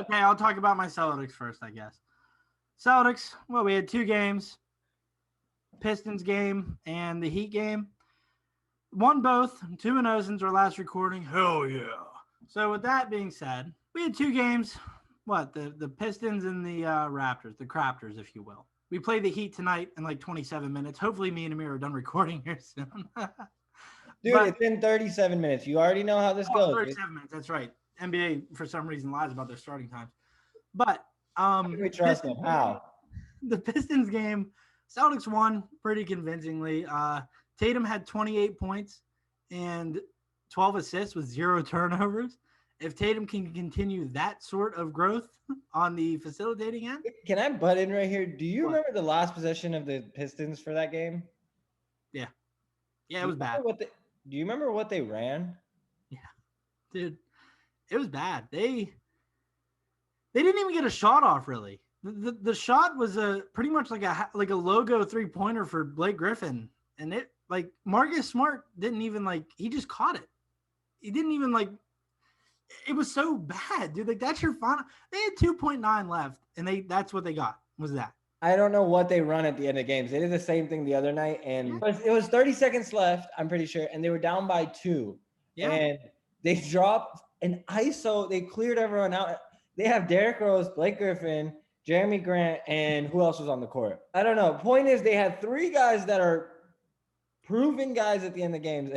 Okay, I'll talk about my Celtics first, I guess. Celtics, well, we had 2 games, Pistons game and the Heat game. Won both, 2-0 since our last recording. Hell yeah. So with that being said, we had 2 games. What? The Pistons and the Raptors, the Craptors, if you will. We play the Heat tonight in like 27 minutes. Hopefully me and Amir are done recording here soon. Dude, it's been 37 minutes. You already know how this goes. 37 minutes, that's right. NBA, for some reason, lies about their starting times. But we trust them. How? The Pistons game, Celtics won pretty convincingly. Tatum had 28 points and 12 assists with 0 turnovers. If Tatum can continue that sort of growth on the facilitating end. Can I butt in right here? Do you remember the last possession of the Pistons for that game? Yeah. Yeah, it was bad. Do you remember what they ran? Yeah. Dude, it was bad. They didn't even get a shot off, really. The shot was pretty much like a logo 3-pointer for Blake Griffin. And it, like, Marcus Smart didn't even, like, he just caught it. He didn't even, like, it was so bad, dude. Like, that's your final. They had 2.9 left, and that's what they got, was that. I don't know what they run at the end of games. They did the same thing the other night, and it was 30 seconds left, I'm pretty sure, and they were down by 2. Yeah. And they dropped an ISO. They cleared everyone out. They have Derrick Rose, Blake Griffin, Jeremy Grant, and who else was on the court? I don't know. Point is, they had 3 guys that are proven guys at the end of the games.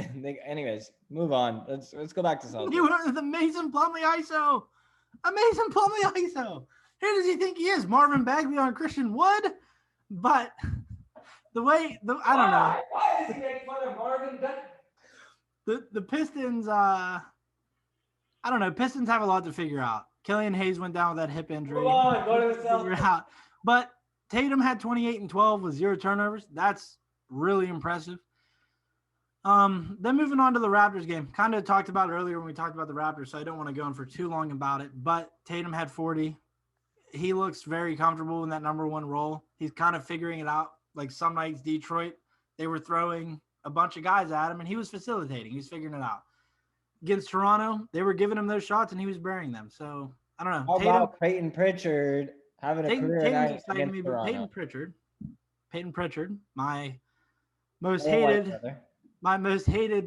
Anyways, move on. Let's go back to Celtics. You were the Mason Plumlee ISO. A Mason Plumlee ISO. Who does he think he is? Marvin Bagley on Christian Wood? But I don't know. Why does he make fun of Marvin Bagley? The Pistons, I don't know. Pistons have a lot to figure out. Killian Hayes went down with that hip injury. Come on, go to the Celtics. But Tatum had 28 and 12 with 0 turnovers. That's really impressive. Then moving on to the Raptors game. Kind of talked about it earlier when we talked about the Raptors, so I don't want to go on for too long about it. But Tatum had 40. He looks very comfortable in that number 1 role. He's kind of figuring it out. Like some nights, Detroit, they were throwing a bunch of guys at him, and he was facilitating. He was figuring it out. Against Toronto, they were giving him those shots, and he was burying them. So, I don't know. How about Payton Pritchard having a career night against me, Toronto? Payton Pritchard, my most hated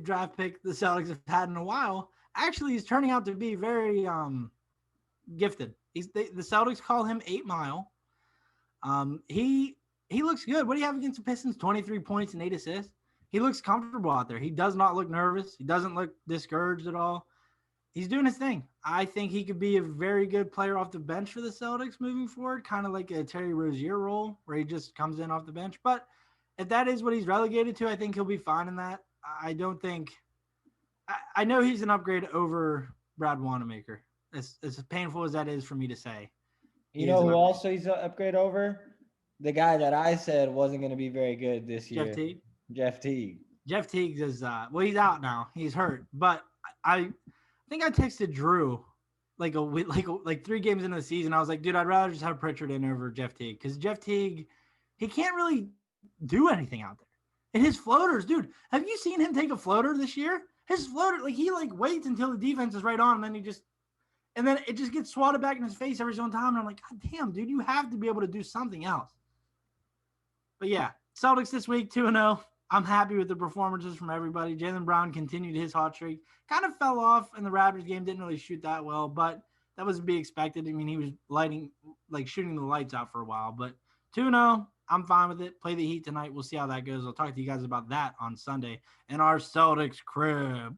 draft pick the Celtics have had in a while, actually he's turning out to be very gifted. The Celtics call him 8 Mile. He looks good. What do you have against the Pistons? 23 points and 8 assists. He looks comfortable out there. He does not look nervous. He doesn't look discouraged at all. He's doing his thing. I think he could be a very good player off the bench for the Celtics moving forward, kind of like a Terry Rozier role where he just comes in off the bench. But if that is what he's relegated to, I think he'll be fine in that. I don't think – I know he's an upgrade over Brad Wanamaker, as painful as that is for me to say. You know who also he's an upgrade over? The guy that I said wasn't going to be very good this year. Jeff Teague. Jeff Teague is he's out now. He's hurt. But I think I texted Drew like 3 games into the season. I was like, dude, I'd rather just have Pritchard in over Jeff Teague because Jeff Teague, he can't really do anything out there. And his floaters, dude, have you seen him take a floater this year? His floater, he waits until the defense is right on, and then it just gets swatted back in his face every single time. And I'm like, God damn, dude, you have to be able to do something else. But yeah, Celtics this week, 2-0. I'm happy with the performances from everybody. Jaylen Brown continued his hot streak. Kind of fell off in the Raptors game, didn't really shoot that well, but that was to be expected. I mean, he was shooting the lights out for a while, but 2-0. I'm fine with it. Play the Heat tonight. We'll see how that goes. I'll talk to you guys about that on Sunday in our Celtics crib.